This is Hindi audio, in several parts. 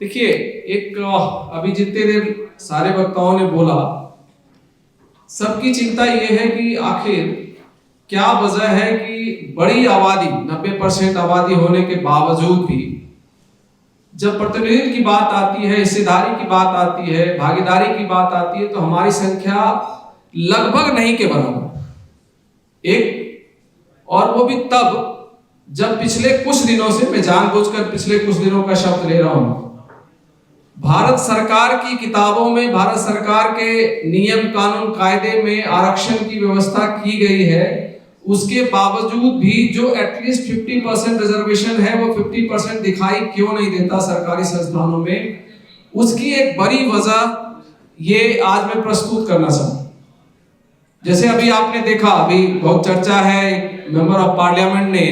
देखिए, एक अभी जितने देर सारे वक्ताओं ने बोला, सबकी चिंता ये है कि आखिर क्या वजह है कि बड़ी आबादी 90% आबादी होने के बावजूद भी जब प्रतिनिधित्व की बात आती है, हिस्सेदारी की बात आती है, भागीदारी की बात आती है, तो हमारी संख्या लगभग नहीं के बराबर एक, और वो भी तब जब पिछले कुछ दिनों से, मैं जानबूझकर पिछले कुछ दिनों का शब्द ले रहा हूं, भारत सरकार की किताबों में, भारत सरकार के नियम कानून कायदे में आरक्षण की व्यवस्था की गई है, उसके बावजूद भी जो एटलीस्ट 50% रिजर्वेशन है वो 50% दिखाई क्यों नहीं देता सरकारी संस्थानों में, उसकी एक बड़ी वजह ये आज मैं प्रस्तुत करना चाहूँ। जैसे अभी आपने देखा, अभी बहुत चर्चा है, मेंबर ऑफ पार्लियामेंट ने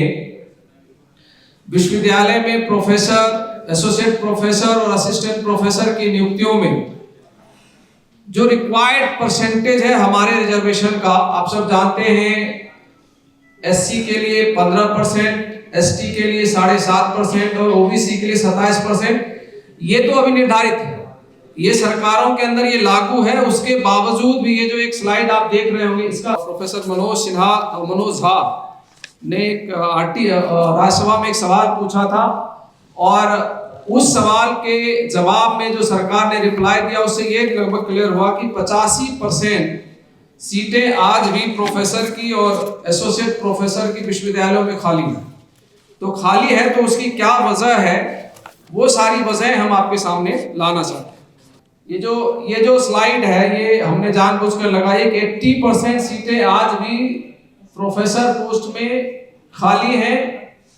विश्वविद्यालय में प्रोफेसर, एसोसिएट प्रोफेसर और असिस्टेंट प्रोफेसर की नियुक्तियों में जो रिक्वायर्ड परसेंटेज है हमारे रिजर्वेशन का, आप सब जानते हैं, एससी के लिए 15%, एसटी के लिए 7.5% और ओबीसी के लिए 27%। ये तो अभी निर्धारित है, ये सरकारों के अंदर ये लागू है। उसके बावजूद भी ये जो एक स्लाइड आप देख रहे होंगे, इसका प्रोफेसर मनोज झा ने एक राज्यसभा में एक सवाल पूछा था, और उस सवाल के जवाब में जो सरकार ने रिप्लाई दिया, उससे ये लगभग क्लियर हुआ कि 85% सीटें आज भी प्रोफेसर की और एसोसिएट प्रोफेसर की विश्वविद्यालयों में खाली है। तो खाली है तो उसकी क्या वजह है, वो सारी वजह हम आपके सामने लाना चाहते हैं। ये जो स्लाइड है, ये हमने जानबूझकर लगाई है कि 80% सीटें आज भी प्रोफेसर पोस्ट में खाली है,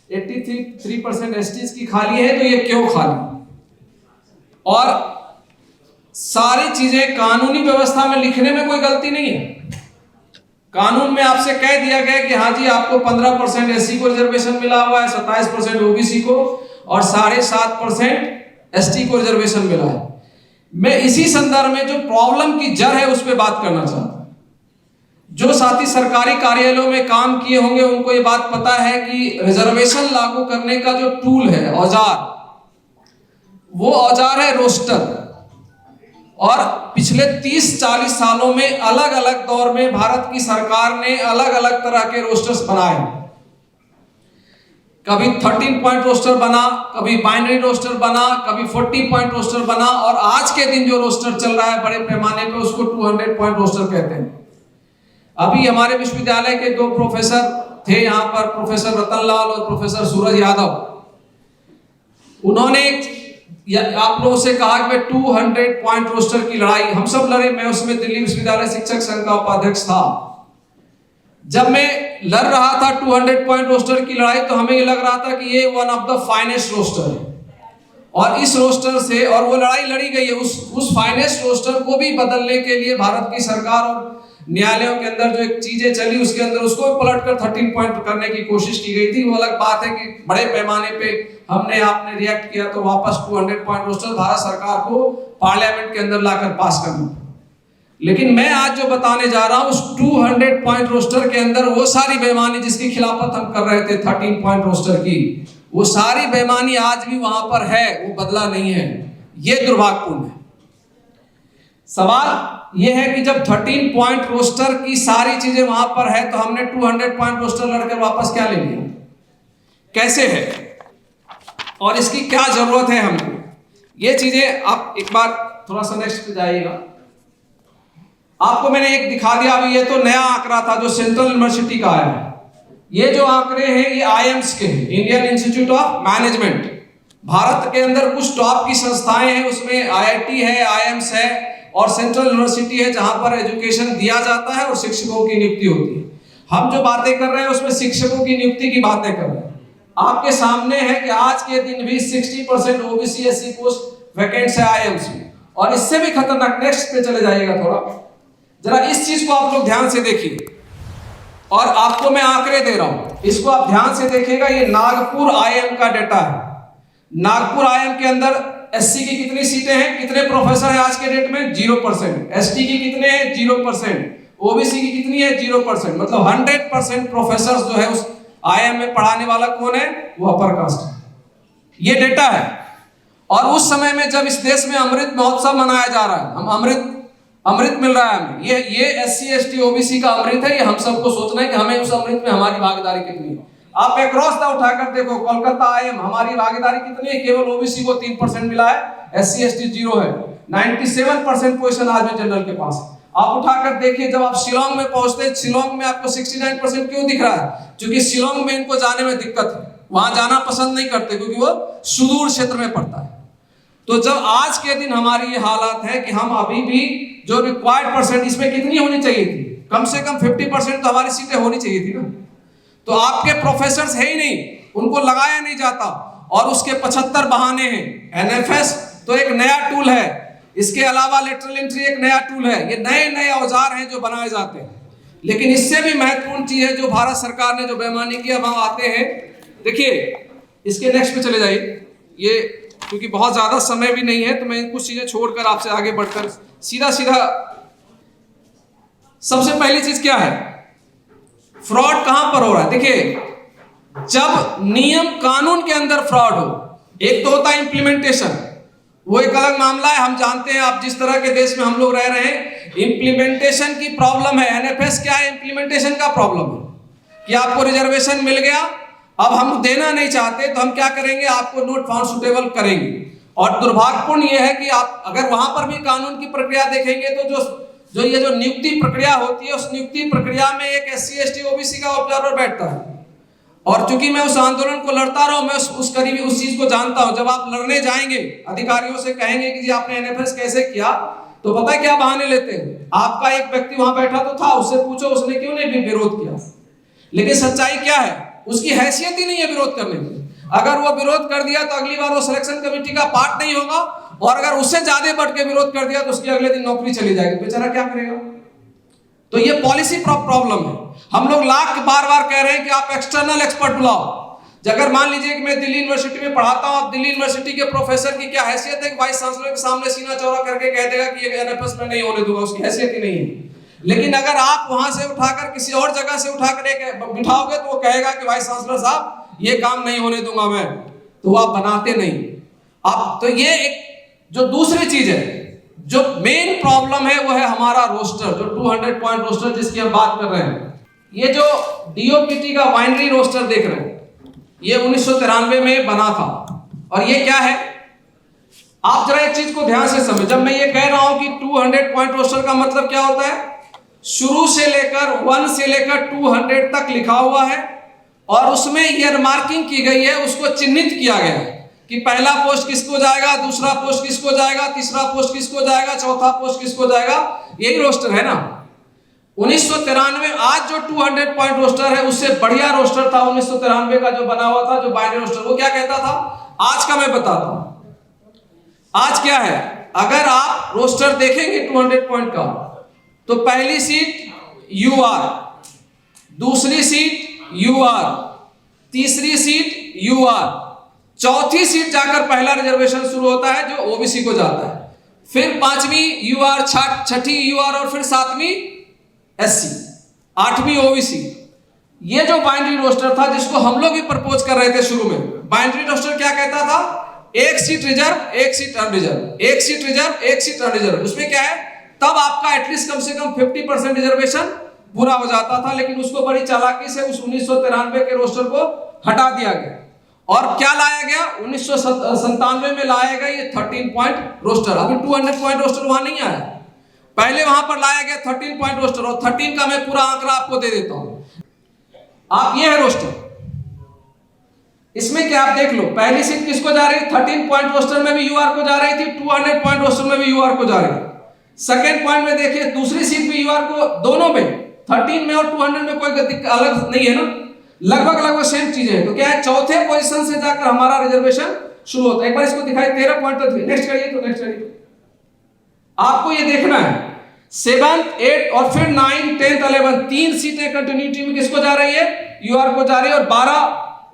83% एसटीज की खाली है। तो ये क्यों खाली? और सारी चीजें कानूनी व्यवस्था में लिखने में कोई गलती नहीं है। कानून में आपसे कह दिया गया कि हाँ जी, आपको 15% एससी को रिजर्वेशन मिला हुआ है, 27% ओबीसी को और 7.5% एसटी को रिजर्वेशन मिला है। मैं इसी संदर्भ में जो प्रॉब्लम की जड़ है उस पर बात करना चाहता हूं। जो साथी सरकारी कार्यालयों में काम किए होंगे उनको ये बात पता है कि रिजर्वेशन लागू करने का जो टूल है, औजार, वो औजार है रोस्टर। और पिछले 30-40 सालों में अलग अलग दौर में भारत की सरकार ने अलग अलग तरह के रोस्टर्स बनाए। कभी 13 पॉइंट रोस्टर बना, कभी बाइनरी रोस्टर बना, कभी 40 पॉइंट रोस्टर बना, और आज के दिन जो रोस्टर चल रहा है बड़े पैमाने पे, उसको 200 पॉइंट रोस्टर कहते हैं। अभी हमारे विश्वविद्यालय के 2 प्रोफेसर थे यहाँ पर, प्रोफेसर रतनलाल और प्रोफेसर सूरज यादव। उन्होंने आप लोगों से कहा कि 200 पॉइंट रोस्टर की लड़ाई हम सब लड़े। मैं उसमें दिल्ली विश्वविद्यालय शिक्षक संघ का उपाध्यक्ष था। जब मैं लड़ रहा था 200 पॉइंट रोस्टर की लड़ाई, तो हमें ये लग रहा था कि ये one of the finest roster है, और इस रोस्टर से, और वो लड़ाई लड़ी गई है। उस फाइनेस्ट रोस्टर को भी बदलने के लिए भारत की सरकार और न्यायालयों के अंदर जो एक चीजें चली, उसके अंदर उसको पलटकर 13 पॉइंट करने की कोशिश की गई थी। वो अलग बात है कि बड़े पैमाने पे आपने रिएक्ट किया, तो वापस 200 पॉइंट रोस्टर भारत सरकार को पार्लियामेंट के अंदर लाकर पास करना। लेकिन मैं आज जो बताने जा रहा हूं, उस 200 पॉइंट रोस्टर के अंदर वो सारी बेईमानी जिसकी खिलाफत हम कर रहे थे 13 पॉइंट रोस्टर की, वो सारी बेईमानी आज भी वहां पर है, वो बदला नहीं है। ये दुर्भाग्यपूर्ण है। सवाल यह है कि जब 13 पॉइंट रोस्टर की सारी चीजें वहां पर है, तो हमने 200 पॉइंट रोस्टर लड़कर वापस क्या ले लिया? कैसे है और इसकी क्या जरूरत है हमको? ये चीजें आप एक बार थोड़ा सा नेक्स्ट पे जाइएगा। आपको मैंने एक दिखा दिया अभी, ये तो नया आंकड़ा था जो सेंट्रल यूनिवर्सिटी का आया है। ये जो आंकड़े हैं ये आईएम्स के हैं, Indian institute of management. Bharat के अंदर कुछ टॉप की संस्थाएं हैं, उसमें आईआईटी है, आईएम्स है और सेंट्रल यूनिवर्सिटी है, जहां पर एजुकेशन दिया जाता है और शिक्षकों की नियुक्ति होती है। हम जो बातें कर रहे हैं उसमें शिक्षकों की नियुक्ति की बातें कर रहे हैं। आपके सामने है कि आज के दिन भी 60% ओबीसी एससी पोस्ट वैकेंट है आईएम्स में। और इससे भी खतरनाक, नेक्स्ट पे चले जाइएगा थोड़ा, जरा इस चीज को आप लोग ध्यान से देखिए, और आपको मैं आंकड़े दे रहा हूं, इसको आप ध्यान से देखिएगा। ये नागपुर आईएम का डेटा है। नागपुर आईएम के अंदर एससी की कितनी सीटें हैं, कितने प्रोफेसर हैं आज के डेट में? 0%। एसटी की कितने हैं? 0%। ओबीसी की कितनी है? 0%। मतलब 100% प्रोफेसर जो है उस आईएम में पढ़ाने वाला कौन है? वो अपर कास्ट है। ये डेटा है। और उस समय में जब इस देश में अमृत महोत्सव मनाया जा रहा है, हम अमृत मिल रहा है हमें, ये SC ST OBC का अमृत है, ये हम सबको सोचना है कि हमें उस अमृत में हमारी भागीदारी कितनी है। आप अक्रॉस द उठाकर देखो, कोलकाता IIM हमारी भागीदारी कितनी है, केवल OBC को 3% मिला है, SC ST 0 है, 97% पोजीशन आज में जनरल के पास है। आप उठाकर देखिए, जब आप शिलोंग में पहुंचते हैं, शिलोंग में आपको 69% क्यों दिख रहा है? क्योंकि शिलोंग में इनको जाने में दिक्कत है, वहां जाना पसंद नहीं करते क्योंकि वो सुदूर क्षेत्र में पड़ता है। तो जब आज के दिन हमारी ये हालत है कि हम अभी भी जो रिक्वायर्ड परसेंट, इसमें कितनी होनी चाहिए थी, कम से कम 50% तो हमारी सीटें होनी चाहिए थी ना। तो आपके प्रोफेसर्स है ही नहीं, उनको लगाया नहीं जाता, और उसके 75 बहाने हैं। NFS तो एक नया टूल है, इसके अलावा लेटरल एंट्री एक नया टूल है, ये नए नए औजार हैं जो बनाए जाते हैं। लेकिन इससे भी महत्वपूर्ण चीज है जो भारत सरकार ने जो बेईमानी की, अब हम आते हैं, देखिए इसके नेक्स्ट पे चले जाइए, ये क्योंकि बहुत ज्यादा समय भी नहीं है तो मैं कुछ चीजें छोड़कर आपसे आगे बढ़कर सीधा सबसे पहली चीज क्या है, फ्रॉड कहां पर हो रहा है? देखिए, जब नियम कानून के अंदर फ्रॉड हो, एक तो होता है इम्प्लीमेंटेशन, वो एक अलग मामला है। हम जानते हैं आप जिस तरह के देश में हम लोग रह रहे हैं, इम्प्लीमेंटेशन की प्रॉब्लम है। NFS क्या है? इम्प्लीमेंटेशन का प्रॉब्लम है कि आपको रिजर्वेशन मिल गया, अब हम देना नहीं चाहते तो हम क्या करेंगे, आपको नोट फाउंड सुटेबल करेंगे। और दुर्भाग्यपूर्ण ये है कि आप अगर वहां पर भी कानून की प्रक्रिया देखेंगे तो जो नियुक्ति प्रक्रिया होती है, उस नियुक्ति प्रक्रिया में एक SC ST OBC का ऑब्जर्वर बैठता है। और चूंकि मैं उस आंदोलन को लड़ता रहा हूं, मैं उस करीबी उस चीज को जानता हूं। जब आप लड़ने जाएंगे, अधिकारियों से कहेंगे कि जी आपने NFS कैसे किया, तो पता है क्या बहाने लेते हैं? आपका एक व्यक्ति वहां बैठा तो था, उससे पूछो उसने क्यों नहीं विरोध किया। लेकिन सच्चाई क्या है? उसकी हैसियत ही नहीं है विरोध करने की। अगर वो विरोध कर दिया तो अगली बार वो सिलेक्शन कमेटी का पार्ट नहीं होगा, और अगर उससे ज्यादा बढ़ के विरोध कर दिया तो उसकी अगले दिन नौकरी चली जाएगी, बेचारा क्या करेगा? तो ये पॉलिसी प्रॉब्लम है। हम लोग बार बार कह रहे हैं कि आप एक्सटर्नल एक्सपर्ट बुलाओ। अगर मान लीजिए कि मैं दिल्ली यूनिवर्सिटी में पढ़ाता हूं, आप दिल्ली यूनिवर्सिटी के प्रोफेसर की क्या हैसियत है कि वाइस चांसलर के सामने सीना चौड़ा करके कह देगा कि ये NFS में नहीं होने दूंगा? उसकी हैसियत ही नहीं है। लेकिन अगर आप वहां से उठाकर किसी और जगह से उठाकर बिठाओगे तो वो कहेगा कि वाइस चांसलर साहब ये काम नहीं होने दूंगा मैं, तो आप बनाते नहीं आप। तो ये एक जो दूसरी चीज है, जो मेन प्रॉब्लम है, वो है हमारा रोस्टर, जो 200 पॉइंट रोस्टर जिसकी हम बात कर रहे हैं। ये जो DOPT का वाइनरी रोस्टर देख रहे हैं, ये 1993 में बना था। और ये क्या है, आप जरा एक चीज को ध्यान से समझें। जब मैं ये कह रहा हूं कि 200 पॉइंट रोस्टर का मतलब क्या होता है, शुरू से लेकर 1 से लेकर 200 तक लिखा हुआ है, और उसमें ईयर मार्किंग की गई है, उसको चिन्हित किया गया है कि पहला पोस्ट किसको जाएगा, दूसरा पोस्ट किसको जाएगा, तीसरा पोस्ट किसको जाएगा, चौथा पोस्ट किसको जाएगा। यही रोस्टर है ना। 1993 आज जो 200 पॉइंट रोस्टर है, उससे बढ़िया रोस्टर था 1993 का जो बना हुआ था, जो बाइनरी रोस्टर। वो क्या कहता था, आज का मैं बताता हूं। आज क्या है, अगर आप रोस्टर देखेंगे 200 पॉइंट का, तो पहली सीट UR, दूसरी सीट UR, तीसरी सीट UR, चौथी सीट जाकर पहला रिजर्वेशन शुरू होता है जो OBC को जाता है, फिर 5वीं UR, छठी UR, और फिर 7वीं SC, 8वीं OBC। ये जो बाइनरी रोस्टर था जिसको हम लोग भी प्रपोज कर रहे थे शुरू में, बाइनरी रोस्टर क्या कहता था, एक सीट रिजर्व, एक सीट अनरिजर्व, एक सीट रिजर्व, एक सीट अनरिजर्व। उसमें क्या है, तब आपका एटलीस्ट कम से कम 50% रिजर्वेशन पूरा हो जाता था। लेकिन उसको बड़ी चालाकी से उस 1993 के रोस्टर को हटा दिया गया, और क्या लाया गया, 1997 में लाया गया ये 13 पॉइंट रोस्टर। अभी 200 पॉइंट रोस्टर वहां नहीं आया, पहले वहां पर लाया गया 13 पॉइंट रोस्टर, और 13 का मैं पूरा आंकड़ा आपको दे देता हूं। आप ये है रोस्टर, इसमें क्या आप देख लो, पहली सीट किसको जा रही है, 13 पॉइंट रोस्टर में भी UR को जा रही थी, 200 पॉइंट रोस्टर में भी UR को जा रही है। सेकेंड पॉइंट में देखिए, दूसरी सीट भी UR को, दोनों में 13 में और 200 में कोई अलग नहीं है ना, लगभग सेम चीज है। तो क्या है, चौथे पोजीशन से जाकर हमारा रिजर्वेशन शुरू होता है। एक बार इसको दिखाई, 13 पॉइंट तक, नेक्स्ट करिए, तो नेक्स्ट करिए। आपको ये देखना है 7th, 8th और फिर 9th, 10th, 11th, 3 सीटें कंटिन्यूटी में किसको जा रही है, UR को जा रही है, और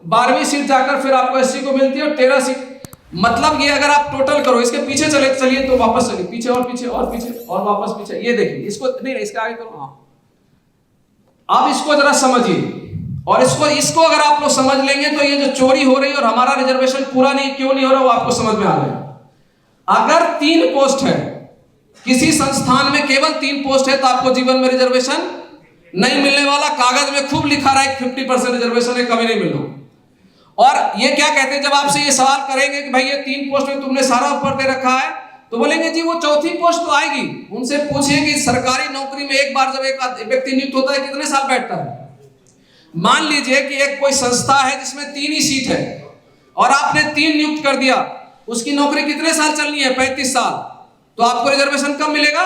12वीं सीट जाकर फिर आपको SC को मिलती है, और 13 सीट। मतलब ये अगर आप टोटल करो, इसके पीछे चलिए तो वापस चलिए, पीछे और पीछे और पीछे और वापस पीछे। ये देखिए, इसको नहीं, इसके आगे करो। हाँ, आप इसको जरा समझिए, और इसको अगर आप लोग समझ लेंगे तो ये जो चोरी हो रही है और हमारा रिजर्वेशन पूरा नहीं क्यों नहीं हो रहा वो आपको समझ में आ जाएगा। अगर 3 पोस्ट है किसी संस्थान में, केवल 3 पोस्ट है, तो आपको जीवन में रिजर्वेशन नहीं मिलने वाला। कागज में खूब लिखा रहा है 50% रिजर्वेशन है, कभी नहीं मिलना। और ये क्या कहते हैं, जब आपसे ये सवाल करेंगे कि भाई ये 3 पोस्ट में तुमने सारा ऊपर दे रखा है, तो बोलेंगे जी वो चौथी पोस्ट तो आएगी। उनसे पूछिए कि सरकारी नौकरी में एक बार जब एक व्यक्ति नियुक्त होता है कितने साल बैठता है। मान लीजिए कि एक कोई संस्था है जिसमें 3 ही सीट है और आपने 3 नियुक्त कर दिया, उसकी नौकरी कितने साल चलनी है, 35 साल। तो आपको रिजर्वेशन कब मिलेगा,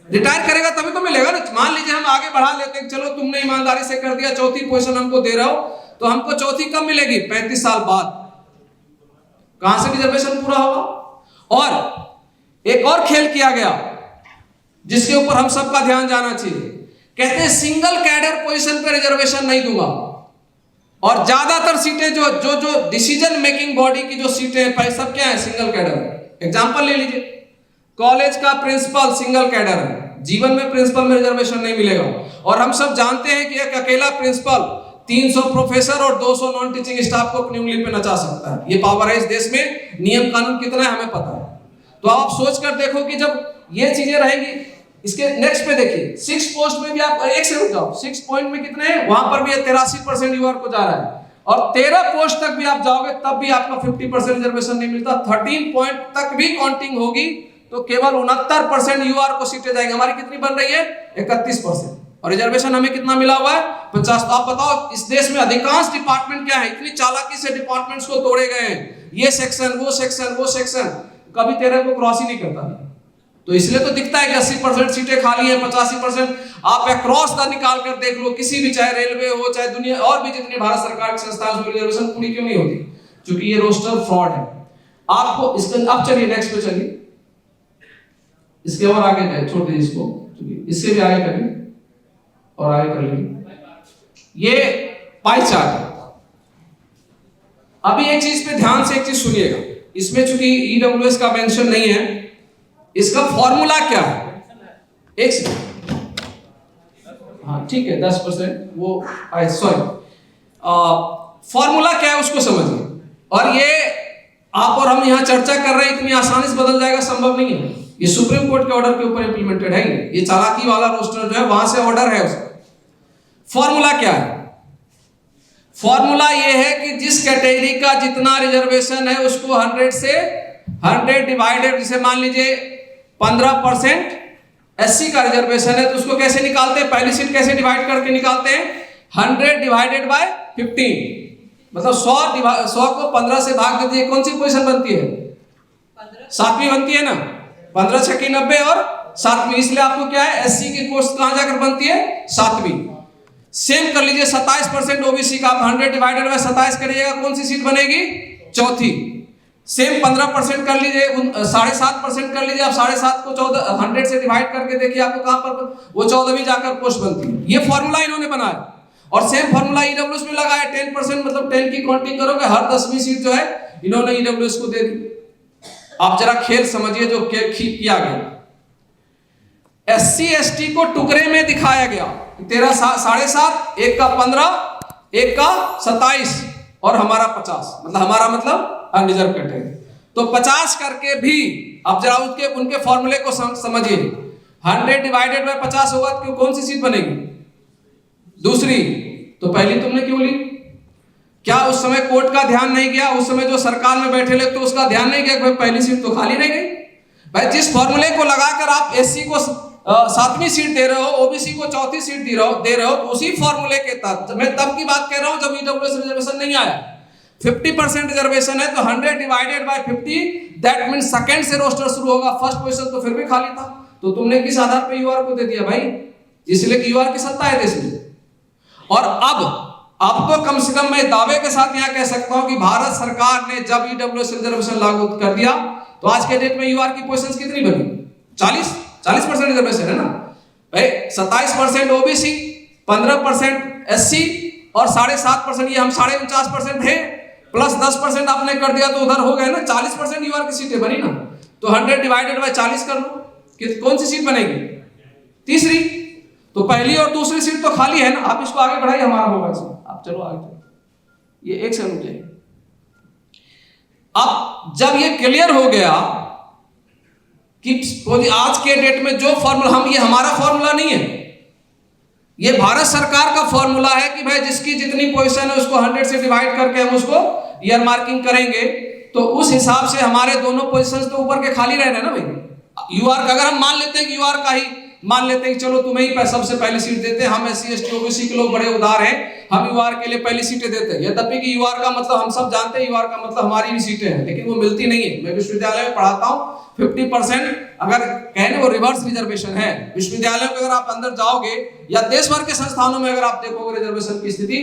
रिटायर करेगा तभी तो मिलेगा ना। मान लीजिए हम आगे बढ़ा लेते हैं, चलो तुमने ईमानदारी से कर दिया, चौथी पोजीशन हमको दे रहे हो, तो हमको चौथी कब मिलेगी, 35 साल बाद। कहां से रिजर्वेशन पूरा होगा। और एक और खेल किया गया जिसके ऊपर हम सबका ध्यान जाना चाहिए। कहते हैं सिंगल कैडर पोजीशन पे रिजर्वेशन नहीं दूंगा। और ज्यादातर सीटें जो डिसीजन मेकिंग बॉडी की जो सीटें हैं सब क्या है, सिंगल कैडर। एग्जांपल ले लीजिए, कॉलेज का प्रिंसिपल सिंगल कैडर है, जीवन में प्रिंसिपल में रिजर्वेशन नहीं मिलेगा। और हम सब जानते हैं कि एक अकेला प्रिंसिपल 300 प्रोफेसर और 200 नॉन टीचिंग स्टाफ को अपनी उंगली पे नचा सकता है। ये पावर है इस देश में, नियम कानून कितना है हमें पता है। तो आप सोच कर देखो कि जब ये चीजें रहेंगी। इसके नेक्स्ट पे देखिए, 6 पोस्ट में भी आप एक से रुक जाओ, 6 पॉइंट में कितने हैं, वहां पर भी 83% यूआर को जा रहा है। और 13 पोस्ट तक भी आप जाओगे तब भी आपका 50% रिजर्वेशन नहीं मिलता। 13 पॉइंट तक भी काउंटिंग होगी तो केवल 69% यूआर को सीटें जाएंगे। हमारी कितनी बन रही है, 31%। और रिजर्वेशन हमें कितना मिला हुआ है, 50। तो आप बताओ इस देश में अधिकांश डिपार्टमेंट क्या है, इतनी चालाकी से डिपार्टमेंट्स को तोड़े गए हैं। ये सेक्शन वो सेक्शन वो सेक्शन, कभी 13 को क्रॉस ही नहीं करता। तो इसलिए तो दिखता है कि 80% सीटें खाली है, 85%। आप अक्रॉस द निकाल कर देख लो, किसी भी, चाहे रेलवे हो चाहे दुनिया और भी जितनी भारत सरकार की संस्थाएं, उसमें रिजर्वेशन पूरी क्यों नहीं होती, क्योंकि ये रोस्टर फ्रॉड है। आपको इसके अब चलिए नेक्स्ट पे चलिए, इसके और आगे जाए, छोड़ दीजिए इसको, इससे भी आगे करिए और आगे कर लीजिए। ये पाई चार्ट है। अभी एक चीज पे ध्यान से एक चीज सुनिएगा, इसमें चूंकि ईडब्ल्यूएस का मेंशन नहीं है, इसका फॉर्मूला क्या है, एक सेकंड, हाँ ठीक है 10% वो सॉरी, फॉर्मूला क्या है उसको समझिए। और ये आप और हम यहां चर्चा कर रहे हैं, इतनी आसानी से बदल जाएगा संभव नहीं है। ये सुप्रीम कोर्ट के ऑर्डर के ऊपर इंप्लीमेंटेड है। ये चालाकी वाला रोस्टर जो है वहां से ऑर्डर है उसका। फॉर्मूला क्या है, फॉर्मूला ये है कि जिस कैटेगरी का जितना रिजर्वेशन है उसको 100 से 100 डिवाइडेड, जैसे मान लीजिए 15% एससी का रिजर्वेशन है तो उसको कैसे निकालते हैं, पहली सीट कैसे डिवाइड करके निकालते हैं, 100 डिवाइडेड बाय 15, मतलब 100 को 15 से भाग दे दीजिए, कौन सी पोजीशन बनती है, 7वीं बनती है ना, 15 छक्की 90 और 7वीं। इसलिए आपको क्या है, एससी की पोस्ट कहां जाकर बनती है, 7वीं। सेम कर लीजिए 27% ओबीसी का, आप 100 डिवाइडेड बाय 27 करिएगा, कौन सी सीट बनेगी, चौथी। सेम 15% कर लीजिए, 7.5% कर लीजिए, आप 7.5 को 100 से डिवाइड करके देखिए आपको कहां पर वो 14वीं जाकर पोस्ट बनती है। ये फॉर्मूला इन्होंने बनाया। और सेम फॉर्मूला ईडब्ल्यूएस में लगा है, 10% मतलब 10 की काउंटिंग करोगे, हर 10वीं सीट जो है इन्होंने ईडब्ल्यूएस को दे दी। आप जरा खेल समझिए जो किया गया। एससी एसटी को टुकड़े में दिखाया गया, तेरा 7.5, एक का 15, एक का 27 और हमारा 50, मतलब हमारा मतलब अनरिजर्व कैटेगरी। तो 50 करके भी आप जरा उनके फॉर्मूले को समझिए। 100 डिवाइडेड बाय 50 होगा तो कौन सी सीट बनेगी, दूसरी। तो पहली तुमने क्यों ली, क्या उस समय कोर्ट का ध्यान नहीं गया, उस समय जो सरकार में बैठे लोग तो उसका ध्यान नहीं गया, भाई पहली सीट तो खाली नहीं गई। भाई जिस फॉर्मूले को लगाकर आप एससी को 7वीं सीट दे रहे हो, ओबीसी को 4थी सीट दे रहे हो, तो उसी फॉर्मूले के तहत मैं तब की बात कह रहा हूं जब ईडब्ल्यूएस रिजर्वेशन नहीं आया। 50% रिजर्वेशन है तो 100 divided by 50, that means second से रोस्टर शुरू होगा, फर्स्ट पोजीशन तो फिर भी खाली था। तो तुमने किस आधार पे यूआर को दे दिया भाई, इसलिए कि यूआर की सत्ता है देश में। और अब तो कम से कम मैं दावे के साथ यहां कह सकता हूं कि भारत सरकार ने जब ईडब्ल्यूएस रिजर्वेशन लागू कर दिया तो आज के डेट में यूआर की पोजीशंस कितनी बनी, 40% रिजर्वेशन है ना भाई। 27% ओबीसी, 15% एससी और 7.5%, ये हम 49.5% है, प्लस 10% आपने कर दिया तो उधर हो गए ना 40% यूआर की सीटें बनी ना। तो 100 डिवाइडेड बाय 40 कर लो, कि कौन सी सीट बनेगी, तीसरी। तो पहली और दूसरी सीट तो खाली है ना, आप इसको आगे बढ़ाइए, हमारा होगा इसमें। चलो आगे, ये 1 सेकंड रुक। अब जब ये क्लियर हो गया कि आज के डेट में जो फॉर्मूला, ये हमारा फॉर्मूला नहीं है, ये भारत सरकार का फॉर्मूला है कि भाई जिसकी जितनी पोजीशन है उसको 100 से डिवाइड करके हम उसको ईयर मार्किंग करेंगे, तो उस हिसाब से हमारे दोनों पोजीशंस तो ऊपर के खाली रह रहे हैं ना भाई। यूआर का अगर हम मान लेते हैं कि यूआर का ही मान लेते हैं कि चलो तुम्हें ही सबसे पहली सीट देते हैं, हम SC ST OBC के लोग बड़े उदार हैं, हम यूआर के लिए पहली सीटें देते हैं। यद्यपि कि यूआर का मतलब हम सब जानते हैं, यूआर का मतलब हमारी भी सीटें हैं, लेकिन वो मिलती नहीं है। मैं विश्वविद्यालय में पढ़ाता हूँ, 50% अगर कहने वो रिवर्स रिजर्वेशन है। विश्वविद्यालय में अगर आप अंदर जाओगे या देश भर के संस्थानों में अगर आप देखोगे रिजर्वेशन की स्थिति,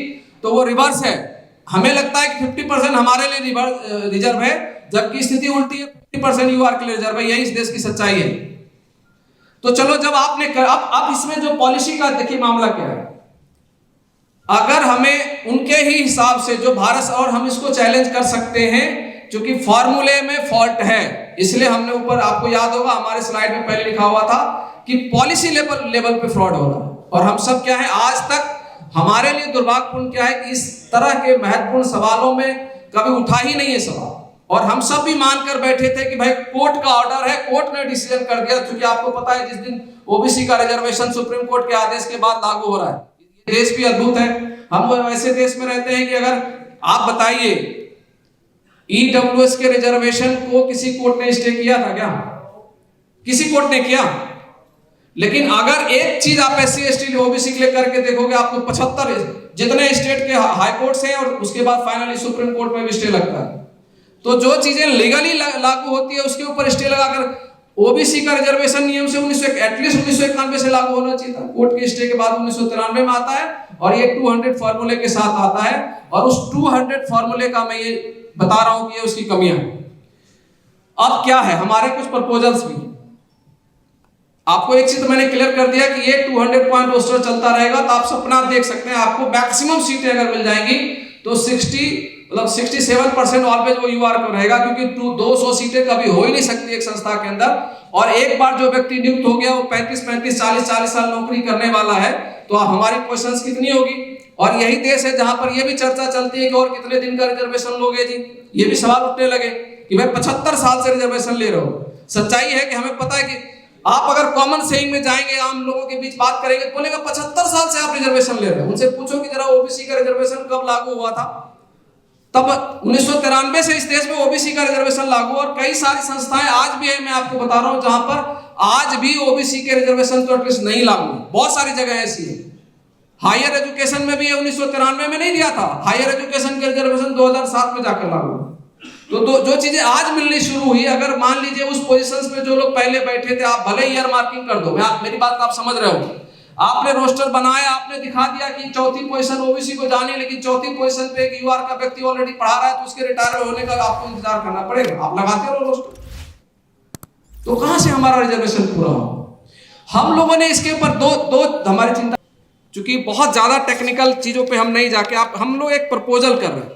तो वो रिवर्स है। हमें लगता है कि 50% हमारे लिए रिजर्व है, जबकि स्थिति उल्टी है, 50% यूआर के लिए रिजर्व है। यही इस देश की सच्चाई है। तो चलो, जब आपने अब इसमें जो पॉलिसी का देखिए मामला क्या है, अगर हमें उनके ही हिसाब से जो भारत, और हम इसको चैलेंज कर सकते हैं क्योंकि फॉर्मूले में फॉल्ट है, इसलिए हमने ऊपर, आपको याद होगा हमारे स्लाइड में पहले लिखा हुआ था कि पॉलिसी लेवल पे फ्रॉड हो रहा है। और हम सब क्या है, आज तक हमारे लिए दुर्भाग्यपूर्ण क्या है कि इस तरह के महत्वपूर्ण सवालों में कभी उठा ही नहीं है सवाल, और हम सब भी मानकर बैठे थे कि भाई कोर्ट का ऑर्डर है, कोर्ट ने डिसीजन कर दिया। क्योंकि आपको पता है जिस दिन ओबीसी का रिजर्वेशन सुप्रीम कोर्ट के आदेश के बाद लागू हो रहा है, देश भी अद्भुत है। हम ऐसे देश में रहते हैं कि अगर आप बताइए ईडब्ल्यूएस के रिजर्वेशन को किसी कोर्ट ने स्टे किया था क्या? किसी कोर्ट ने किया? लेकिन अगर एक चीज आप SC ST OBC के लिए करके देखोगे, आपको 75 जितने स्टेट के हाई कोर्ट हैं और उसके बाद फाइनली सुप्रीम कोर्ट में भी स्टे लगता है। तो जो चीजें लीगली लागू होती है उसके ऊपर स्टे लगाकर, ओबीसी का रिजर्वेशन नियम से 1991 से लागू होना चाहिए था, कोर्ट के स्टे के बाद 1993 में आता है, और ये 200 फॉर्मूले के साथ आता है। और उस 200 फॉर्मूले का मैं ये बता रहा हूं कि ये उसकी कमियां हैं। अब क्या है, हमारे कुछ प्रपोजल्स भी, आपको एक चीज तो मैंने क्लियर कर दिया कि ये 200 पॉइंट रोस्टर चलता रहेगा, तो आप सपना देख सकते हैं, आपको मैक्सिमम सीटें अगर मिल जाएंगी तो 67% ऑलवेज वो यूआर को रहेगा, क्योंकि 200 सीटें कभी हो ही नहीं सकती एक संस्था के अंदर। और एक बार जो व्यक्ति नियुक्त हो गया वो 35 40 साल नौकरी करने वाला है, तो हमारी पोजीशंस कितनी होगी? और यही देश है जहां पर यह भी चर्चा चलती है कि और कितने दिन का रिजर्वेशन लोगे जी, ये भी सवाल उठने लगे कि भाई 75 साल से रिजर्वेशन ले रहे हो। सच्चाई है कि हमें पता है कि आप अगर कॉमन सेइंग में जाएंगे, आम लोगों के बीच बात करेंगे, तो बोलेगा 75 साल से आप रिजर्वेशन ले रहे हो। उनसे पूछो कि जरा ओबीसी का रिजर्वेशन कब लागू हुआ था? तब 1993 से इस देश में ओबीसी का रिजर्वेशन लागू, और कई सारी संस्थाएं आज भी है, मैं आपको बता रहा हूं, जहां पर आज भी ओबीसी के रिजर्वेशन तो एटलीस्ट नहीं लागू। बहुत सारी जगह ऐसी है। हायर एजुकेशन में भी 1993 में नहीं दिया था, हायर एजुकेशन के रिजर्वेशन 2007 में जाकर लागू। तो जो चीजें आज मिलनी शुरू हुई, अगर मान लीजिए उस पोजीशंस में जो लोग पहले बैठे थे, आप भले ईयर मार्किंग कर दो, मेरी बात आप समझ रहे हो, आपने रोस्टर बनाया, आपने दिखा दिया कि चौथी पोजीशन ओबीसी को जानी, लेकिन चौथी पोजीशन पे एक यूआर का व्यक्ति ऑलरेडी पढ़ा रहा है, तो उसके रिटायर होने का आपको इंतजार करना पड़ेगा। आप लगाते हो रोस्टर, तो कहां से हमारा रिजर्वेशन पूरा हो? हम लोगों ने इसके ऊपर दो हमारी चिंता, चूंकि बहुत ज्यादा टेक्निकल चीजों पे हम नहीं जाके, हम लोग एक प्रपोजल कर रहे हैं।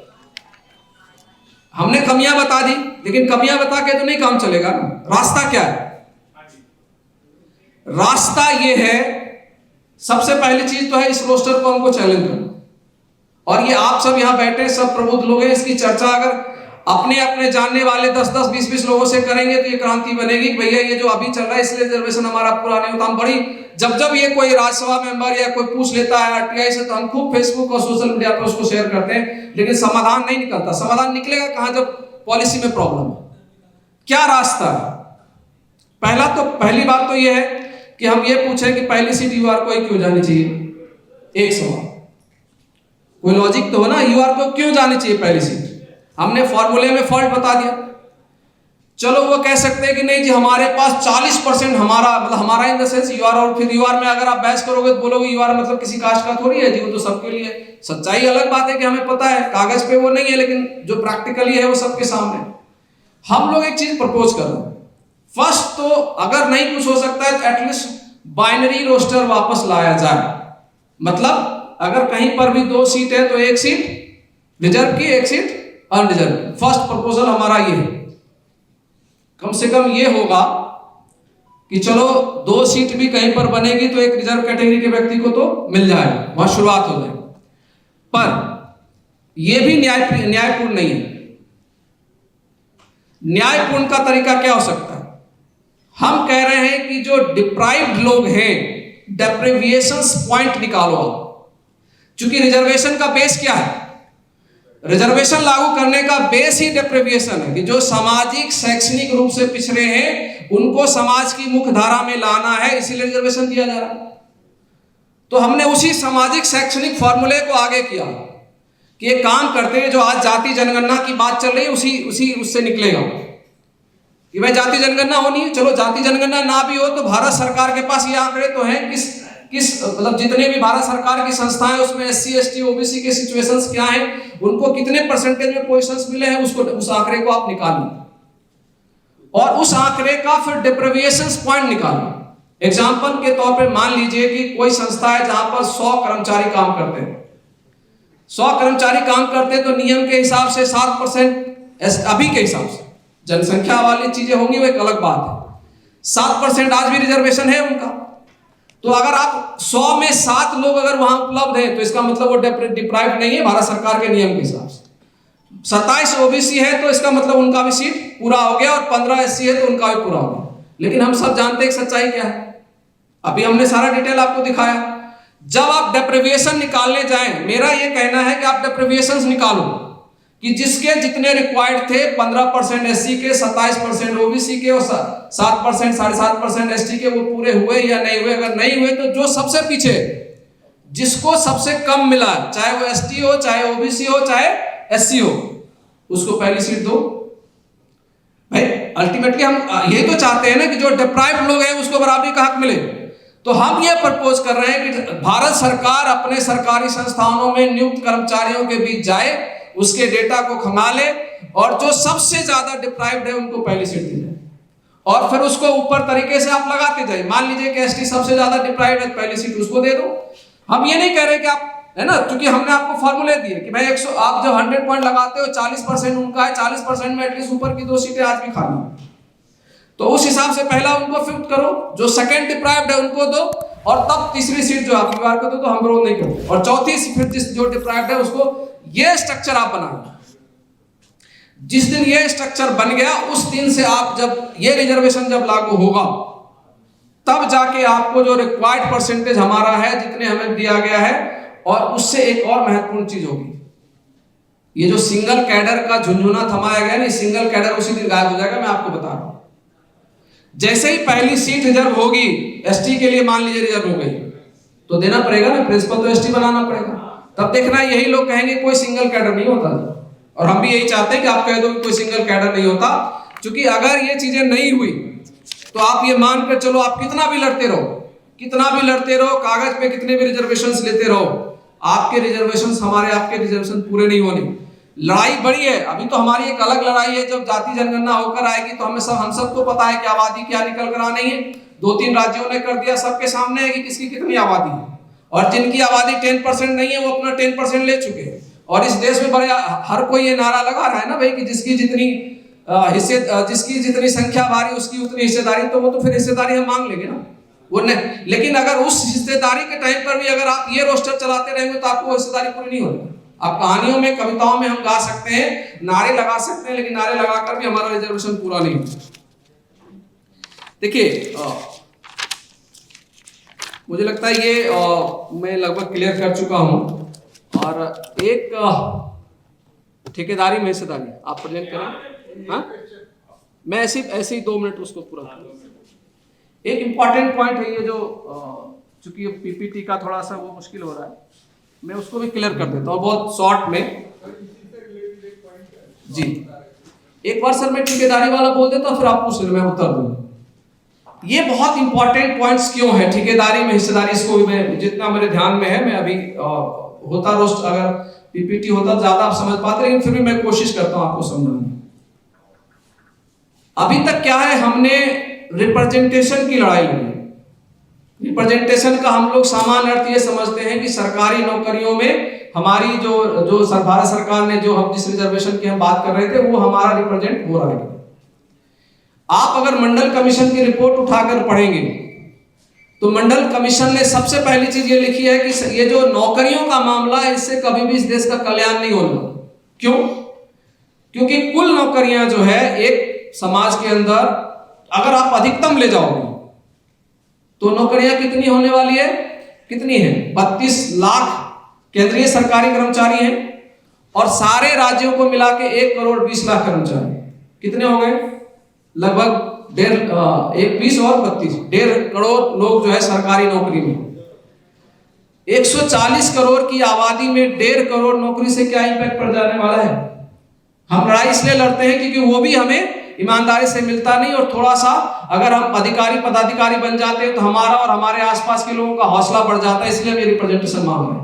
हमने कमियां बता दी, लेकिन कमियां बता के तो नहीं काम चलेगा ना। रास्ता क्या है? रास्ता ये है, सबसे पहली चीज तो है इस रोस्टर को हमको चैलेंज करना। और ये आप सब यहां बैठे सब प्रबुद्ध लोग हैं, इसकी चर्चा अगर अपने अपने जानने वाले 10-10 20-20 लोगों से करेंगे तो ये क्रांति बनेगी। भैया ये जो अभी चल रहा है इसलिए रिजर्वेशन हमारा पूरा नहीं होता। हम बड़ी जब ये कोई राज्यसभा मेंबर या कोई पूछ लेता है आरटीआई से, तो हम खूब फेसबुक और सोशल मीडिया पर उसको शेयर करते हैं, लेकिन समाधान नहीं निकलता। समाधान निकलेगा कहां? जब पॉलिसी में प्रॉब्लम है। क्या रास्ता है? पहली बात तो यह है कि हम ये पूछें कि पहली सीट यूआर को ही क्यों जानी चाहिए। एक सवाल, कोई लॉजिक तो हो ना, यूआर को क्यों जानी चाहिए पहली सीट? हमने फॉर्मूले में फॉल्ट बता दिया। चलो वो कह सकते हैं कि नहीं जी हमारे पास 40% हमारा मतलब हमारा इन द सेंस यूआर, और फिर यूआर में अगर आप बहस करोगे तो बोलोगे यूआर मतलब किसी कास्ट का थोड़ी है जी, वो तो सबके लिए। सच्चाई अलग बात है कि हमें पता है कागज पे वो नहीं है, लेकिन जो प्रैक्टिकली है वो सबके सामने। हम लोग एक चीज प्रपोज कर रहे हैं। फर्स्ट तो अगर नहीं कुछ हो सकता है तो एटलीस्ट बाइनरी रोस्टर वापस लाया जाए। मतलब अगर कहीं पर भी 2 सीट है तो 1 सीट रिजर्व की, 1 सीट अनरिजर्व की। फर्स्ट प्रपोजल हमारा ये है। कम से कम ये होगा कि चलो 2 सीट भी कहीं पर बनेगी तो एक रिजर्व कैटेगरी के व्यक्ति को तो मिल जाएगा, वहां शुरुआत हो जाएगी। पर ये भी न्यायपूर्ण नहीं है। न्यायपूर्ण का तरीका क्या हो सकता है? हम कह रहे हैं कि जो डिप्राइव्ड लोग हैं, डेप्रिविएशंस पॉइंट निकालो आप। चूंकि रिजर्वेशन का बेस क्या है? रिजर्वेशन लागू करने का बेस ही डेप्रिविएशन है कि जो सामाजिक शैक्षणिक रूप से पिछड़े हैं उनको समाज की मुख्य धारा में लाना है, इसीलिए रिजर्वेशन दिया जा रहा है। तो हमने उसी सामाजिक शैक्षणिक फॉर्मूले को आगे किया कि एक काम करते हैं, जो आज जाति जनगणना की बात चल रही है उससे निकलेगा कि भाई जाति जनगणना होनी है। चलो जाति जनगणना ना भी हो तो भारत सरकार के पास ये आंकड़े तो हैं, किस मतलब जितने भी भारत सरकार की संस्थाएं उसमें SC ST OBC के सिचुएशंस क्या हैं, उनको कितने परसेंटेज में पोजीशंस मिले हैं, उस आंकड़े को आप निकालिए और उस आंकड़े का फिर डेप्रिविएशंस पॉइंट निकालिए। एग्जाम्पल के तौर पर मान लीजिए कि कोई संस्था है जहां पर 100 कर्मचारी काम करते हैं। 100 कर्मचारी काम करते हैं तो नियम के हिसाब से 7%, अभी के हिसाब से जनसंख्या वाली चीजें होंगी वो एक अलग बात है, 7% आज भी रिजर्वेशन है उनका। तो अगर आप 100 में 7 लोग अगर वहां उपलब्ध हैं तो इसका मतलब वो डिप्राइव्ड नहीं है भारत सरकार के नियम के हिसाब से। 27 OBC है तो इसका मतलब उनका भी सीट पूरा हो गया और 15 SC है तो उनका भी पूरा हो गया। लेकिन हम सब जानते हैं सच्चाई क्या है, अभी हमने सारा डिटेल आपको दिखाया। जब आप डेप्रिविएशन निकालने जाएं, मेरा ये कहना है कि आप डेप्रिविएशंस निकालो कि जिसके जितने रिक्वायर्ड थे 15% SC के, 27% OBC के और 7% 7.5% ST के, वो पूरे हुए या नहीं हुए। अगर नहीं हुए तो जो सबसे पीछे जिसको सबसे कम मिला, चाहे वो ST हो, चाहे OBC हो, चाहे SC हो, उसको पहली सीट दो। भाई अल्टीमेटली हम यही तो चाहते हैं ना कि जो डिप्राइव्ड लोग हैं उसको बराबरी का हक मिले। तो हम ये प्रपोज कर रहे हैं कि भारत सरकार अपने सरकारी संस्थानों में नियुक्त कर्मचारियों के बीच जाए, उसके डेटा को खंगाले और जो सबसे ज्यादा डिप्राइव्ड है उनको पहली सीट दी जाए और फिर उसको ऊपर तरीके से आप लगाते जाए। मान लीजिए कि ST सबसे ज्यादा डिप्राइव्ड है, पहली सीट उसको दे दो। हम ये नहीं कह रहे कि आप, है ना, क्योंकि हमने आपको फॉर्मूले दिए कि भाई 100 आप जब 100 पॉइंट लगाते हो 40% उनका है, 40% में एटलीस्ट ऊपर की 2 सीटें आज भी खाली, तो उस हिसाब से पहला उनको फिफ्ट करो, जो सेकंड डिप्राइव्ड है उनको दो और तब तीसरी सीट जो आप व्यवहार कर दो, तो हम विरोध नहीं करते। और चौथी फिर जो डिप्राइव्ड है उसको, ये स्ट्रक्चर आप बनाओ। जिस दिन ये स्ट्रक्चर बन गया उस दिन से आप, जब ये रिजर्वेशन जब लागू होगा तब जाके आपको जो रिक्वायर्ड परसेंटेज हमारा है, जितने हमें दिया गया है, और उससे एक और महत्वपूर्ण चीज होगी, ये जो सिंगल कैडर का झुंझुना थमाया गया ना, सिंगल कैडर उसी दिन गायब हो जाएगा। मैं आपको बता रहा हूं, जैसे ही पहली सीट रिजर्व होगी, ST के लिए मान लीजिए रिजर्व हो गई, तो देना पड़ेगा ना, प्रिंसिपल तो ST बनाना पड़ेगा। तब देखना यही लोग कहेंगे कोई सिंगल कैडर नहीं होता, और हम भी यही चाहते हैं कि आप कह दो कि कोई सिंगल कैडर नहीं होता। क्योंकि अगर ये चीजें नहीं हुई तो आप ये मान कर चलो, आप कितना भी लड़ते रहो, कागज पे कितने भी रिजर्वेशंस लेते रहो, आपके रिजर्वेशंस हमारे आपके रिजर्वेशन पूरे नहीं होने। लड़ाई बड़ी है, अभी तो हमारी एक अलग लड़ाई है। जब जाति जनगणना होकर आएगी तो हम सबको पता है कि आबादी क्या निकल कर आनी है। 2-3 राज्यों ने कर दिया, सबके सामने है कि किसकी कितनी आबादी है, और जिनकी आबादी 10% नहीं है वो अपना 10% ले चुके हैं। और इस देश में बड़े हर कोई ये नारा लगा रहा है ना भाई कि जिसकी जितनी संख्या भारी उसकी उतनी हिस्सेदारी, तो वो तो फिर हिस्सेदारी हम मांग लेंगे ना, वो नहीं। लेकिन अगर उस हिस्सेदारी के टाइम पर भी अगर आप ये रोस्टर चलाते रहेंगे तो आपको हिस्सेदारी पूरी नहीं होगी। आप कहानियों में, कविताओं में हम गा सकते हैं, नारे लगा सकते हैं, लेकिन नारे लगाकर भी हमारा रिजर्वेशन पूरा नहीं होता। देखिए, मुझे लगता है ये मैं लगभग क्लियर कर चुका हूं। और एक ठेकेदारी में हिस्सेदारी आप प्रेजेंट करें। हाँ, मैं ऐसे ही 2 मिनट उसको पूरा करूँ। एक इंपॉर्टेंट पॉइंट है ये, जो चूंकि PPT का थोड़ा सा वो मुश्किल हो रहा है, मैं उसको भी क्लियर कर देता हूँ बहुत शॉर्ट में जी। एक बार सर मैं ठेकेदारी वाला बोल देता हूँ, फिर आप पूछ लें, मैं उत्तर दूंगा। ये बहुत इंपॉर्टेंट पॉइंट्स क्यों है ठेकेदारी में हिस्सेदारी, इसको भी मैं जितना मेरे ध्यान में है, मैं अभी होता रोस्ट अगर PPT होता तो ज्यादा आप समझ पाते, लेकिन फिर भी मैं कोशिश करता हूं आपको समझाने। अभी तक क्या है, हमने रिप्रेजेंटेशन की लड़ाई लड़ी। रिप्रेजेंटेशन का हम लोग सामान्य अर्थ ये समझते हैं कि सरकारी नौकरियों में हमारी जो भारत सरकार ने जो हम जिस रिजर्वेशन की हम बात कर रहे थे वो हमारा रिप्रेजेंट हो रहा है। आप अगर मंडल कमीशन की रिपोर्ट उठाकर पढ़ेंगे तो मंडल कमीशन ने सबसे पहली चीज ये लिखी है कि ये जो नौकरियों का मामला है, इससे कभी भी इस देश का कल्याण नहीं होना। क्यों? क्योंकि कुल नौकरियां जो है एक समाज के अंदर अगर आप अधिकतम ले जाओगे तो नौकरियां कितनी होने वाली है? कितनी है? 32 लाख केंद्रीय सरकारी कर्मचारी हैं और सारे राज्यों को मिला के 1,20,00,000 कर्मचारी। कितने हो गए? लगभग 20 और 32, 1.5 करोड़ लोग जो है सरकारी नौकरी में। 140 करोड़ की आबादी में 1.5 करोड़ नौकरी से क्या इंपैक्ट पड़ जाने वाला है? हम लड़ाई इसलिए लड़ते हैं क्योंकि वो भी हमें ईमानदारी से मिलता नहीं, और थोड़ा सा अगर हम अधिकारी पदाधिकारी बन जाते हैं तो हमारा और हमारे आसपास के लोगों का हौसला बढ़ जाता है, इसलिए हम रिप्रेजेंटेशन मांग रहे हैं।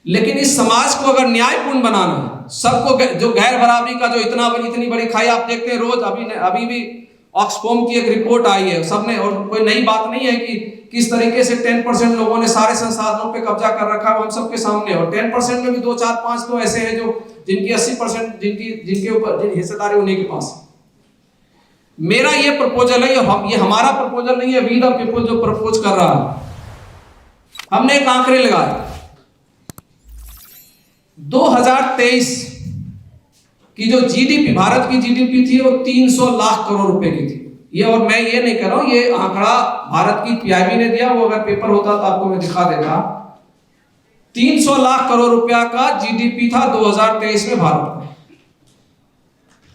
लेकिन इस समाज को अगर न्यायपूर्ण बनाना है, सबको जो गैर बराबरी का जो इतनी बड़ी खाई आप देखते हैं रोज, अभी भी ऑक्सफोम की एक रिपोर्ट आई है सबने, और कोई नई बात नहीं है कि किस तरीके से 10% लोगों ने सारे संसाधनों पे कब्जा कर रखा है, हम सबके सामने। और 10% में भी 2, 4, 5 तो ऐसे हैं जो जिनकी 80% जिनके ऊपर हिस्सेदारी उन्हीं के पास। मेरा ये प्रपोजल है, ये हमारा प्रपोजल नहीं है, वी द पीपल जो प्रपोज कर रहा है। हमने एक आंकड़े लगाए, 2023 की जो जीडीपी, भारत की जीडीपी थी वो 300 लाख करोड़ रुपए की थी। ये, और मैं ये नहीं कर रहा हूं, ये आंकड़ा भारत की पीआईबी ने दिया, वो अगर पेपर होता तो आपको मैं दिखा देता। 300 लाख करोड़ रुपया का जीडीपी था 2023 में भारत का।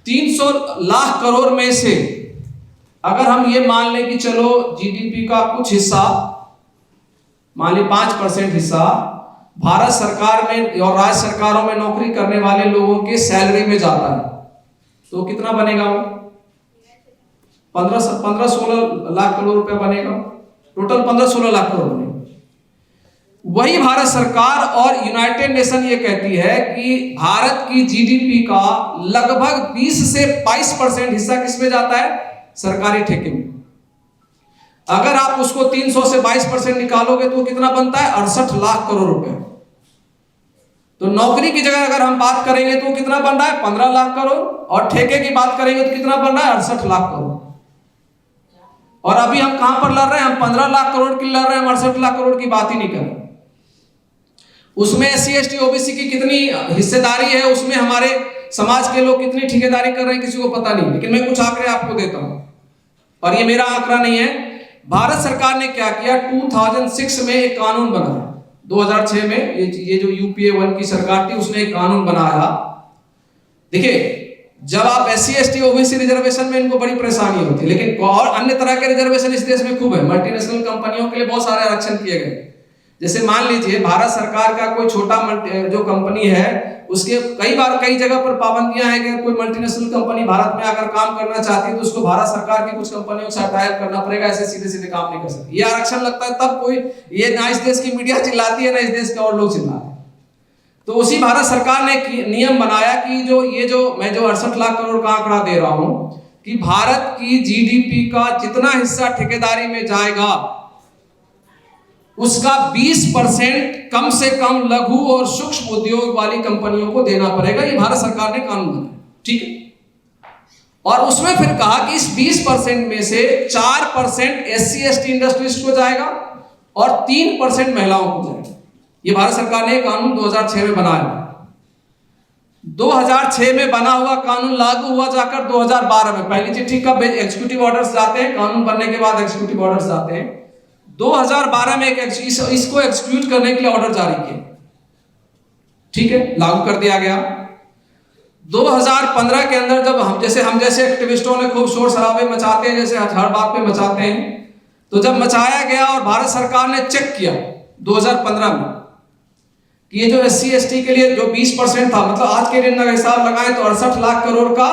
300 लाख करोड़ में से अगर हम ये मान लें कि चलो जीडीपी का कुछ हिस्सा, मान ली 5% हिस्सा भारत सरकार में और राज्य सरकारों में नौकरी करने वाले लोगों के सैलरी में जाता है, तो कितना बनेगा? वो 15-16 लाख करोड़ रुपया बनेगा। टोटल 15-16 लाख करोड़ बनेगा। वही भारत सरकार और यूनाइटेड नेशन ये कहती है कि भारत की जीडीपी का लगभग 20 से 22% हिस्सा किसमें जाता है? सरकारी ठेके में। अगर आप उसको 300 से 22% निकालोगे तो कितना बनता है? 68 लाख करोड़ रुपए। तो नौकरी की जगह अगर हम बात करेंगे तो कितना बन रहा है? 15 लाख करोड़, और ठेके की बात करेंगे तो कितना बन रहा है? 68 लाख करोड़। और अभी हम कहां पर लड़ रहे हैं? हम 15 लाख करोड़ की लड़ रहे हैं, हम 68 लाख करोड़ की बात ही नहीं कर रहे। उसमें SC ST OBC की कितनी हिस्सेदारी है, उसमें हमारे समाज के लोग कितनी ठेकेदारी कर रहे हैं, किसी को पता नहीं। लेकिन मैं कुछ आंकड़े आपको देता हूं, और ये मेरा आंकड़ा नहीं है। भारत सरकार ने क्या किया, 2006 में एक कानून बनाया। 2006 में ये जो UPA 1 की सरकार थी, उसने एक कानून बनाया। देखिए, जब आप SC ST OBC रिजर्वेशन में इनको बड़ी परेशानी होती है, लेकिन और अन्य तरह के रिजर्वेशन इस देश में खूब है। मल्टीनेशनल कंपनियों के लिए बहुत सारे आरक्षण किए गए। जैसे मान लीजिए भारत सरकार का कोई छोटा जो कंपनी है, उसके कई जगह पर पाबंदियां हैं कि कोई मल्टीनेशनल कंपनी भारत में आकर काम करना चाहती है तो उसको भारत सरकार की कुछ कंपनियों से टाई अप करना पड़ेगा, ऐसे सीधे काम नहीं कर सकती। ये आरक्षण लगता है तब कोई, ये ना इस देश की मीडिया चिल्लाती है ना इस देश के और लोग चिल्लाते हैं। तो उसी भारत सरकार ने नियम बनाया कि मैं जो 68 लाख करोड़ का आंकड़ा दे रहा हूं कि भारत की जीडीपी का जितना हिस्सा ठेकेदारी में जाएगा उसका 20% कम से कम लघु और सूक्ष्म उद्योग वाली कंपनियों को देना पड़ेगा। ये भारत सरकार ने कानून बनाया, ठीक है। और उसमें फिर कहा कि इस 20% में से 4% SC ST इंडस्ट्रीज को जाएगा और 3% महिलाओं को जाएगा। ये भारत सरकार ने कानून 2006 में बनाया। 2006 में बना हुआ कानून लागू हुआ जाकर 2012 में। पहली चिट्ठी का एग्जीक्यूटिव ऑर्डर्स जाते हैं, कानून बनने के बाद एग्जीक्यूटिव ऑर्डर्स जाते हैं। 2012 में इसको एग्जीक्यूट करने के लिए ऑर्डर जारी किए, ठीक है, लागू कर दिया गया। 2015 के अंदर जब हम जैसे एक्टिविस्टों ने खूब शोर शराबे मचाते हैं, जैसे हर बात पे मचाते हैं, तो जब मचाया गया और भारत सरकार ने चेक किया 2015 में कि ये जो SC ST के लिए जो 20% था, मतलब आज के दिन का हिसाब लगाएं तो 68 लाख करोड़ का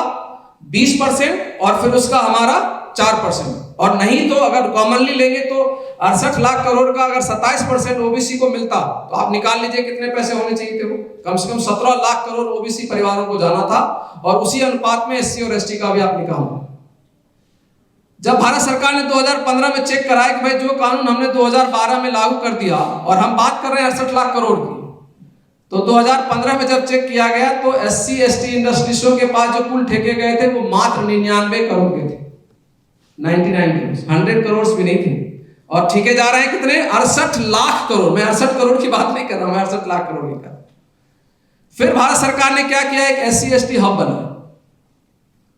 20% और फिर उसका हमारा 4%, और नहीं तो अगर कॉमनली लेंगे तो 68 लाख करोड़ का अगर 27% OBC को मिलता तो आप निकाल लीजिए कितने पैसे होने चाहिए थे। वो कम से कम 17 लाख करोड़ OBC परिवारों को जाना था, और उसी अनुपात में SC और ST का भी आप निकालो। जब भारत सरकार ने 2015 में चेक कराया कि भाई जो कानून हमने 2012 में लागू कर दिया, और हम बात कर रहे हैं 68 लाख करोड़ की, तो 2015 में जब चेक किया गया तो SC ST इंडस्ट्रीजों के पास जो कुल ठेके गए थे वो मात्र 99 करोड़ के थे। 99 करोड़, 100 करोड़ भी नहीं थे। और ठीके जा रहे हैं कितने, 68 लाख करोड़। मैं 68 करोड़ की बात नहीं कर रहा हूं, मैं 68 लाख करोड़ की कर। फिर भारत सरकार ने क्या किया, एक SC/ST हब बना।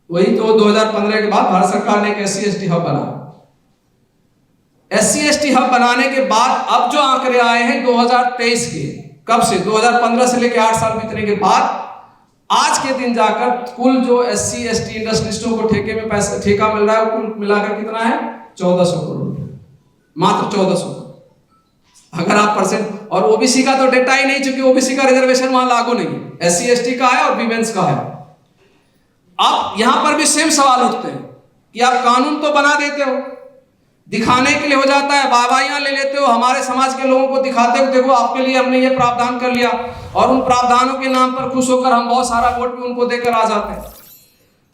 वही तो 2015 के बाद भारत सरकार ने एक SC/ST हब बना। SC/ST हब बनाने के बाद अब जो आंकड़े आए हैं 2023 के, कब से, 2015 से लेकर 8 साल बीतने के बाद आज के दिन जाकर कुल जो SC/ST इंडस्ट्रिस्टों को ठेके में पैसा ठेका मिल रहा है, कुल मिलाकर कितना है, 1400 करोड़, मात्र 1400। अगर आप परसेंट, और ओबीसी का तो डेटा ही नहीं, चूंकि ओबीसी का रिजर्वेशन वहां लागू नहीं है, SC/ST का है और विमेंस का है। अब यहां पर भी सेम सवाल उठते हैं कि आप कानून तो बना देते हो, दिखाने के लिए हो जाता है, वाहवाहियां ले लेते हो, हमारे समाज के लोगों को दिखाते हो, देखो आपके लिए हमने ये प्रावधान कर लिया, और उन प्रावधानों के नाम पर खुश होकर हम बहुत सारा वोट भी उनको देकर आ जाते हैं।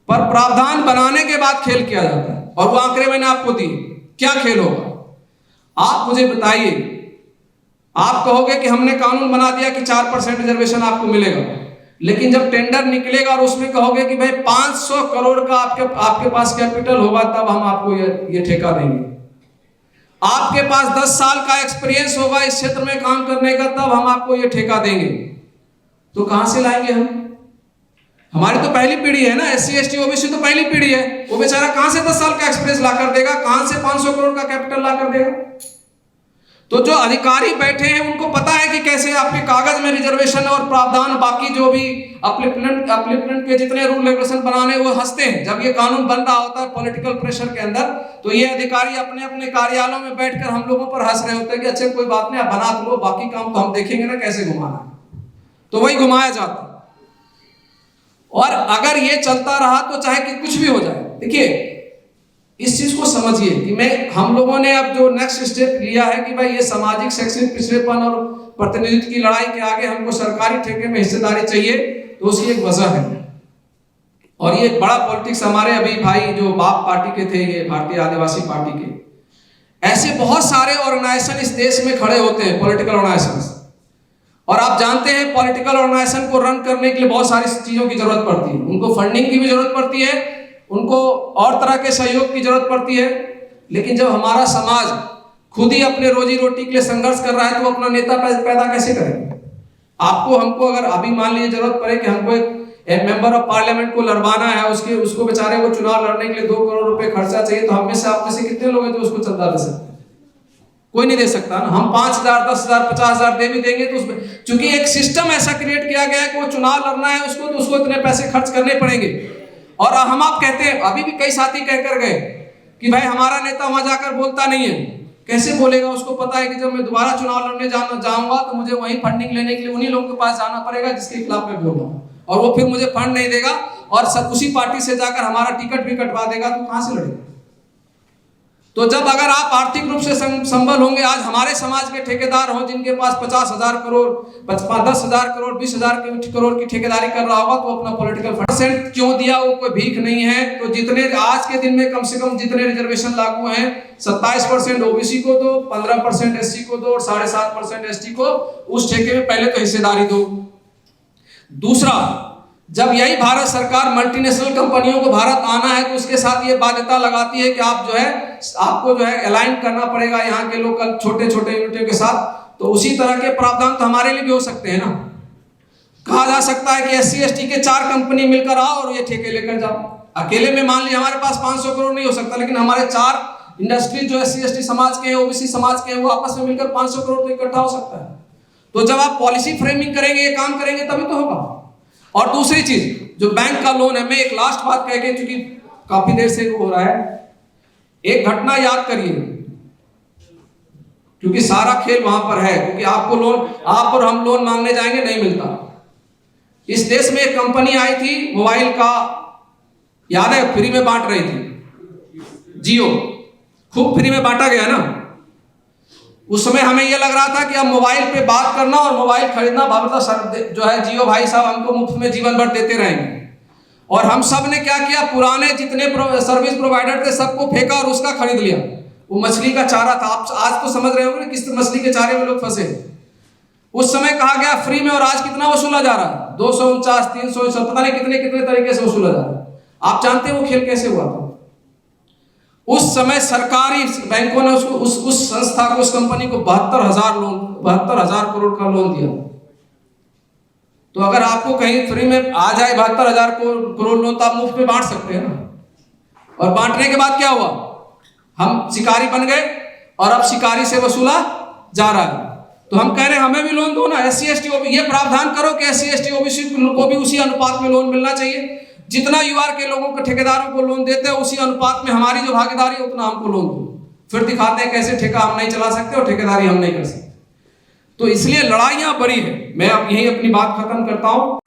पर प्रावधान बनाने के बाद खेल किया जाता है, और वो आंकड़े मैंने आपको दिए, क्या खेल होगा आप मुझे बताइए। आप कहोगे कि हमने कानून बना दिया कि 4% रिजर्वेशन आपको मिलेगा, लेकिन जब टेंडर निकलेगा और उसमें कहोगे कि भाई 500 करोड़ का आपके पास कैपिटल होगा, तब हम आपको ये ठेका देंगे। आपके पास 10 साल का एक्सपीरियंस होगा इस क्षेत्र में काम करने का, तब हम आपको ये ठेका देंगे। तो कहां से लाएंगे हम? हमारी तो पहली पीढ़ी है ना, SC/ST OBC तो पहली पीढ़ी है, वो बेचारा कहां से 10 साल का एक्सपीरियंस लाकर देगा, कहां से 500 करोड़ का कैपिटल लाकर देगा? तो जो अधिकारी बैठे हैं उनको पता है कि कैसे आपके कागज में रिजर्वेशन और प्रावधान, बाकी जो भी अपलिफ्टमेंट के जितने रूल रेगुलेशन बनाने, वो हंसते हैं जब ये कानून बन रहा होता है पॉलिटिकल प्रेशर के अंदर। तो ये अधिकारी अपने अपने कार्यालयों में बैठकर हम लोगों पर हंस रहे होते हैं कि अच्छा कोई बात नहीं, आप बना दो, बाकी काम तो हम देखेंगे ना कैसे घुमाना है। तो वही घुमाया जाता है। और अगर ये चलता रहा तो चाहे कि कुछ भी हो जाए, देखिए इस चीज को समझिए कि हम लोगों ने अब जो नेक्स्ट स्टेप लिया है कि भाई ये सामाजिक शैक्षणिक पिछड़ेपन और प्रतिनिधित्व की लड़ाई के आगे हमको सरकारी ठेके में हिस्सेदारी चाहिए, तो उसकी एक वजह है। और ये एक बड़ा पॉलिटिक्स, हमारे अभी भाई जो बाप पार्टी के थे, ये भारतीय आदिवासी पार्टी के, ऐसे बहुत सारे ऑर्गेनाइजेशन इस देश में खड़े होते हैं, पॉलिटिकल ऑर्गेनाइजेशन। और आप जानते हैं पॉलिटिकल ऑर्गेनाइजेशन को रन करने के लिए बहुत सारी चीजों की जरूरत पड़ती है, उनको फंडिंग की भी जरूरत पड़ती है, उनको और तरह के सहयोग की जरूरत पड़ती है। लेकिन जब हमारा समाज खुद ही अपने रोजी रोटी के लिए संघर्ष कर रहा है, तो वो अपना नेता पैदा कैसे करेंगे? आपको हमको अगर अभी मान लीजिए जरूरत पड़े कि हमको एक मेंबर ऑफ पार्लियामेंट को लड़वाना है, उसको बेचारे को चुनाव लड़ने के लिए 2 करोड़ रुपए खर्चा चाहिए, तो हम में से आप में से कितने लोग हैं जो उसको चंदा दे सकते हैं? कोई नहीं दे सकता ना। हम 5,000, 10,000, 50,000 दे भी देंगे तो उसमें, चूंकि एक सिस्टम ऐसा क्रिएट किया गया है कि वो चुनाव लड़ना है उसको, तो उसको इतने पैसे खर्च करने पड़ेंगे। और हम आप कहते हैं, अभी भी कई साथी कहकर गए कि भाई हमारा नेता वहां जाकर बोलता नहीं है। कैसे बोलेगा? उसको पता है कि जब मैं दोबारा चुनाव लड़ने जाऊंगा तो मुझे वही फंडिंग लेने के लिए उन्हीं लोगों के पास जाना पड़ेगा जिसके खिलाफ मैं बोल रहा हूं, और वो फिर मुझे फंड नहीं देगा और सब उसी पार्टी से जाकर हमारा टिकट भी कटवा देगा, तो कहां से लड़ेगा? तो जब अगर आप आर्थिक रूप से संबल होंगे, आज हमारे समाज के ठेकेदार हो जिनके पास 50,000 करोड़, 10,000 करोड़, 20,000 करोड़ की ठेकेदारी कर रहा होगा, तो अपना पॉलिटिकल फंड क्यों दिया? वो कोई भीख नहीं है। तो जितने आज के दिन में कम से कम जितने रिजर्वेशन लागू हैं, 27% OBC को दो, 15% SC को दो और 7.5% ST को उस ठेके में पहले तो हिस्सेदारी दो। दूसरा, जब यही भारत सरकार मल्टीनेशनल कंपनियों को भारत आना है, तो उसके साथ ये बाध्यता लगाती है कि आपको जो है अलाइन करना पड़ेगा यहाँ के लोकल छोटे छोटे यूनिटों के साथ। तो उसी तरह के प्रावधान तो हमारे लिए भी हो सकते हैं ना। कहा जा सकता है कि SC/ST के 4 कंपनी मिलकर आओ और ये ठेके लेकर जाओ। अकेले में मान लीजिए हमारे पास 500 करोड़ नहीं हो सकता, लेकिन हमारे 4 इंडस्ट्री जो SC/ST समाज के हैं, OBC समाज के हैं, वो आपस में मिलकर 500 करोड़ तो इकट्ठा हो सकता है। तो जब आप पॉलिसी फ्रेमिंग करेंगे, ये काम करेंगे, तभी तो होगा। और दूसरी चीज, जो बैंक का लोन है, मैं एक लास्ट बात कह के, क्योंकि काफी देर से हो रहा है, एक घटना याद करिए, क्योंकि सारा खेल वहां पर है। क्योंकि आपको लोन, आप और हम लोन मांगने जाएंगे, नहीं मिलता। इस देश में एक कंपनी आई थी मोबाइल का, याद है, फ्री में बांट रही थी, जियो, खूब फ्री में बांटा गया ना। उस समय हमें यह लग रहा था कि अब मोबाइल पे बात करना और मोबाइल खरीदना भावता सर जो है जियो भाई साहब हमको मुफ्त में जीवन भर देते रहेंगे। और हम सब ने क्या किया, पुराने जितने सर्विस प्रोवाइडर थे सबको फेंका और उसका खरीद लिया। वो मछली का चारा था। आप आज तो समझ रहे होंगे किस मछली के चारे में लोग फंसे। उस समय कहा गया फ्री में, और आज कितना वसूला जा रहा है? 249, 300, पता नहीं कितने कितने तरीके से वसूला जा रहा है। आप जानते हैं वो खेल कैसे हुआ था? उस समय सरकारी बैंकों ने उसको उस संस्था को, उस कंपनी को 72,000 करोड़ का लोन दिया। तो अगर आपको कहीं फ्री में आ जाए 72,000 करोड़ लोन, तो आप मुफ्त में बांट सकते हैं ना। और बांटने के बाद क्या हुआ, हम शिकारी बन गए और अब शिकारी से वसूला जा रहा है। तो हम कह रहे हैं हमें भी लोन दो ना, SC ST OBC, ये प्रावधान करो कि SC ST OBC को भी उसी अनुपात में लोन मिलना चाहिए। जितना UR के लोगों को, ठेकेदारों को लोन देते हैं, उसी अनुपात में हमारी जो भागीदारी है उतना हमको लोन दो। फिर दिखाते हैं कैसे ठेका हम नहीं चला सकते और ठेकेदारी हम नहीं कर सकते। तो इसलिए लड़ाइयां बड़ी है। मैं अब यही अपनी बात खत्म करता हूं।